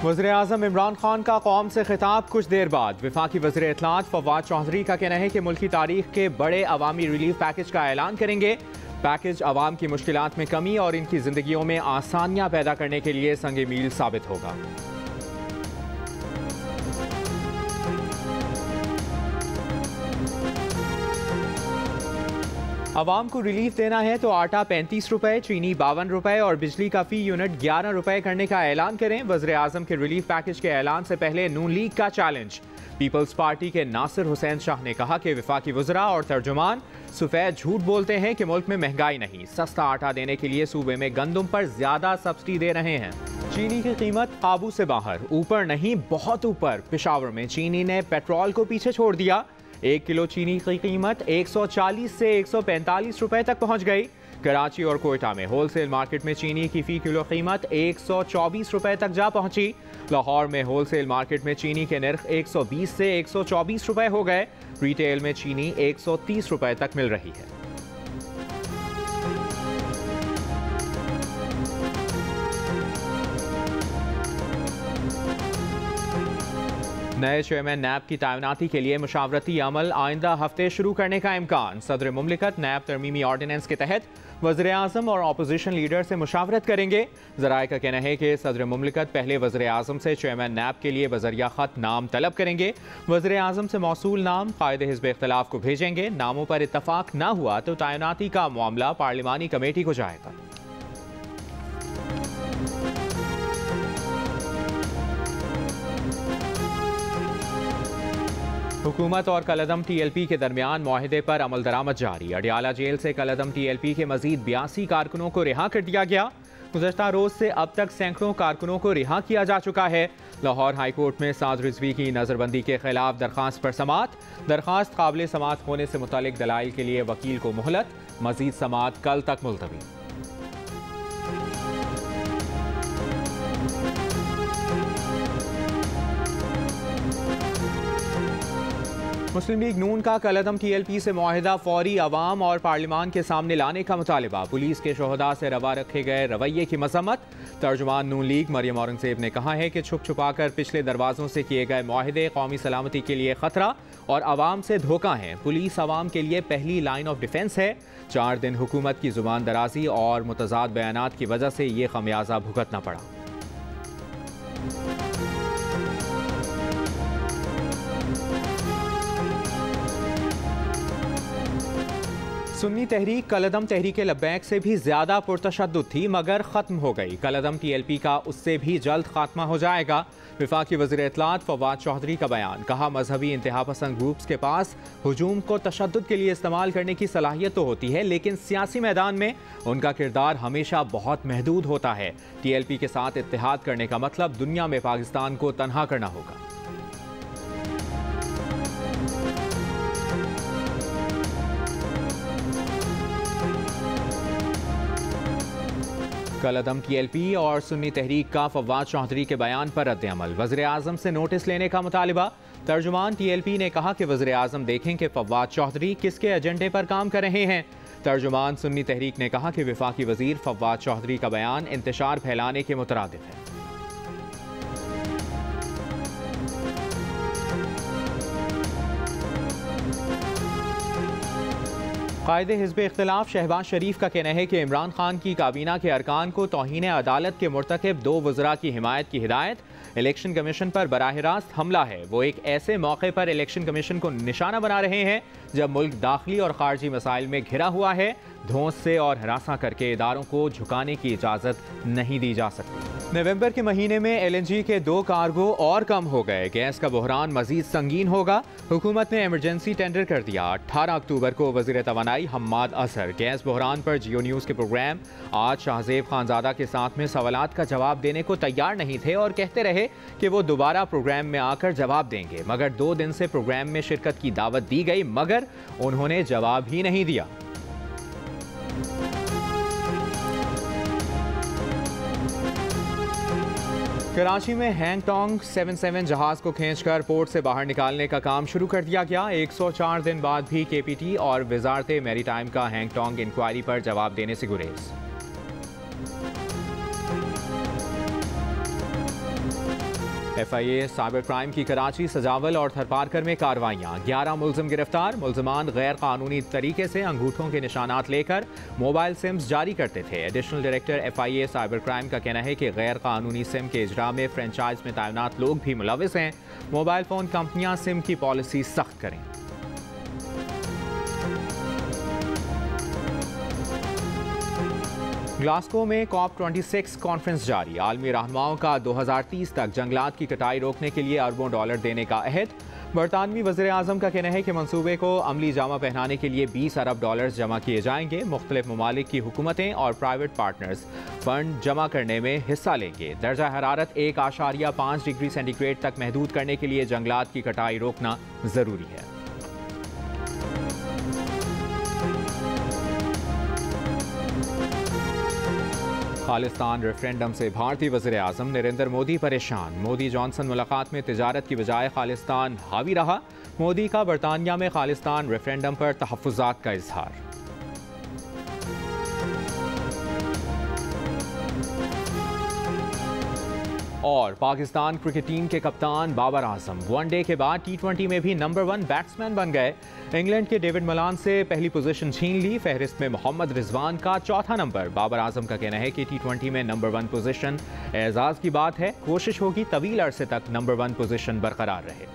वज़ीर-ए-आज़म इमरान खान का कौम से खिताब कुछ देर बाद। वफाकी वज़ीर इत्तलात फवाद चौधरी का कहना है कि मुल्की तारीख के बड़े अवामी रिलीफ पैकेज का ऐलान करेंगे। पैकेज अवाम की मुश्किलात में कमी और इनकी जिंदगियों में आसानियां पैदा करने के लिए संगे मील साबित होगा। अवाम को रिलीफ देना है तो आटा 35 रुपए, चीनी 52 रुपए और बिजली का फी यूनिट 11 रुपए करने का ऐलान करें। वज़ीर-ए-आज़म के रिलीफ पैकेज के ऐलान से पहले नून लीग का चैलेंज। पीपल्स पार्टी के नासिर हुसैन शाह ने कहा कि वफाकी वज़रा और तर्जुमान सफेद झूठ बोलते हैं कि मुल्क में महंगाई नहीं, सस्ता आटा देने के लिए सूबे में गंदम पर ज्यादा सब्सिडी दे रहे हैं। चीनी की कीमत काबू से बाहर, ऊपर नहीं बहुत ऊपर। पेशावर में चीनी ने पेट्रोल को पीछे छोड़ दिया। 1 किलो चीनी की कीमत 140 से 145 रुपए तक पहुंच गई। कराची और कोयटा में होलसेल मार्केट में चीनी की फी किलो कीमत 124 रुपए तक जा पहुंची। लाहौर में होलसेल मार्केट में चीनी के नर्ख 120 से 124 रुपए हो गए। रिटेल में चीनी 130 रुपए तक मिल रही है। नए चेयरमैन नैब की तैनाती के लिए मुशावरती अमल आइंदा हफ्ते शुरू करने का इम्कान। सदर मुमलिकत नैब तरमीमी ऑर्डिनेंस के तहत वज़ीर-ए-आज़म और अपोजिशन लीडर से मुशावरत करेंगे। ज़राए का कहना है कि सदर मुमलिकत पहले वज़ीर-ए-आज़म से चेयरमैन नैब के लिए बज़रिया ख़त नाम तलब करेंगे। वज़ीर-ए-आज़म से मौसूल नाम कायदे हिज़्ब इख्तिलाफ को भेजेंगे। नामों पर इत्तफाक न हुआ तो तैनाती का मामला पार्लिमानी कमेटी को जाएगा। हुकूमत और कलअदम TLP के दरमियान मुआहिदे पर अमल दरामद जारी। अडियाला जेल से कलअदम TLP के मजीद 82 कारकुनों को रिहा कर दिया गया। गुज़श्ता रोज से अब तक सैकड़ों कारकुनों को रिहा किया जा चुका है। लाहौर हाई कोर्ट में साद रिजवी की नजरबंदी के खिलाफ दरखास्त पर समाअत। दरखास्त काबिल समाअत होने से मुतालिक दलाइल के लिए वकील को मोहलत। मजीद समाअत कल तक मुलतवी। मुस्लिम लीग नून का कलअदम TLP से मुआहिदा फौरी अवाम और पार्लिमान के सामने लाने का मुतालिबा। पुलिस के शोहदा से रवा रखे गए रवैये की मजम्मत। तर्जुमान नून लीग मरियम औरंगजेब ने कहा है कि छुप छुपा कर पिछले दरवाजों से किए गए मुआहिदे कौमी सलामती के लिए खतरा और अवाम से धोखा है। पुलिस अवाम के लिए पहली लाइन ऑफ डिफेंस है। 4 दिन हुकूमत की जुबान दराजी और मुतजाद बयानात की वजह से ये खमियाजा भुगतना पड़ा। सुन्नी तहरीक कलअदम तहरीक लब्बैक से भी ज्यादा पुरतशद्दुद थी मगर खत्म हो गई। कलअदम TLP का उससे भी जल्द खात्मा हो जाएगा। वफाकी वज़ीर इत्तलात फवाद चौधरी का बयान। कहा मजहबी इंतहा पसंद ग्रुप्स के पास हुजूम को तशद्दुद के लिए इस्तेमाल करने की सलाहियत तो होती है लेकिन सियासी मैदान में उनका किरदार हमेशा बहुत महदूद होता है। TLP के साथ इत्तेहाद करने का मतलब दुनिया में पाकिस्तान को तनहा करना होगा। कलअदम TLP और सुन्नी तहरीक का फवाद चौधरी के बयान पर रद्द-ए-अमल। वज़ीर-ए-आज़म से नोटिस लेने का मुतालिबा। तर्जुमान TLP ने कहा कि वज़ीर-ए-आज़म देखें कि फवाद चौधरी किसके एजेंडे पर काम कर रहे हैं। तर्जुमान सुन्नी तहरीक ने कहा कि वफाकी वज़ीर फवाद चौधरी का बयान इंतशार फैलाने के मुतरादिफ है। कायदे हिज़्ब इख्तिलाफ शहबाज शरीफ का कहना है कि इमरान खान की काबीना के अरकान को तौहीन अदालत के मुर्तकिब 2 वज़रा की हिमायत की हिदायत। इलेक्शन कमीशन पर बराह रास्त हमला है। वो एक ऐसे मौके पर इलेक्शन कमीशन को निशाना बना रहे हैं जब मुल्क दाखिली और खारजी मसाइल में घिरा हुआ है। धौंस से और हरासा करके इदारों को झुकाने की इजाज़त नहीं दी जा सकती। नवंबर के महीने में LNG के 2 कार्गो और कम हो गए। गैस का बहरान मजीद संगीन होगा। हुकूमत ने इमरजेंसी टेंडर कर दिया। 18 अक्टूबर को वज़ीर तवानाई हम्माद असर गैस बहरान पर जियो न्यूज़ के प्रोग्राम आज शाहजेब खानजादा के साथ में सवालात का जवाब देने को तैयार नहीं थे और कहते रहे कि वो दोबारा प्रोग्राम में आकर जवाब देंगे। मगर 2 दिन से प्रोग्राम में शिरकत की दावत दी गई मगर उन्होंने जवाब ही नहीं दिया। कराची में हैंगटोंग 77 जहाज को खींचकर पोर्ट से बाहर निकालने का काम शुरू कर दिया गया। 104 दिन बाद भी KPT और वजारत मैरीटाइम का हैंगटोंग इंक्वायरी पर जवाब देने से गुरेज। FIA साइबर क्राइम की कराची, सजावल और थरपारकर में कार्रवाइयाँ। 11 मुलजिम गिरफ्तार। मुलजमान गैर कानूनी तरीके से अंगूठों के निशानात लेकर मोबाइल सिम्स जारी करते थे। Additional director FIA cyber crime का कहना है कि गैर कानूनी सिम के इजरा में फ्रेंचाइज में तैनात लोग भी मुलविस हैं। मोबाइल फ़ोन कंपनियाँ सिम की पॉलिसी सख्त करें। ग्लासगो में COP26 कॉन्फ्रेंस जारी। आलमी रहनुमाओं का 2030 तक जंगलात की कटाई रोकने के लिए अरबों डॉलर देने का अहद। बरतानवी वज़ीर आज़म का कहना है कि मंसूबे को अमली जामा पहनाने के लिए 20 अरब डॉलर जमा किए जाएंगे। मुख्तलिफ ममालिक की हुकूमतें और प्राइवेट पार्टनर्स फंड जमा करने में हिस्सा लेंगे। दर्जा हरारत 1.5 डिग्री सेंटीग्रेड तक महदूद करने के लिए जंगलात की कटाई रोकना ज़रूरी है। खालिस्तान रेफरेंडम से भारतीय वज़ीर आज़म नरेंद्र मोदी परेशान। मोदी जॉनसन मुलाकात में तिजारत की बजाय खालिस्तान हावी रहा। मोदी का बरतानिया में खालिस्तान रेफरेंडम पर तहफ़्फ़ुज़ात का इजहार। और पाकिस्तान क्रिकेट टीम के कप्तान बाबर आजम वनडे के बाद T20 में भी नंबर 1 बैट्समैन बन गए। इंग्लैंड के डेविड मलान से पहली पोजीशन छीन ली। फहरिस्त में मोहम्मद रिजवान का चौथा नंबर। बाबर आजम का कहना है कि T20 में नंबर 1 पोजीशन एजाज की बात है। कोशिश होगी तवील अरसे तक नंबर 1 पोजीशन बरकरार रहे।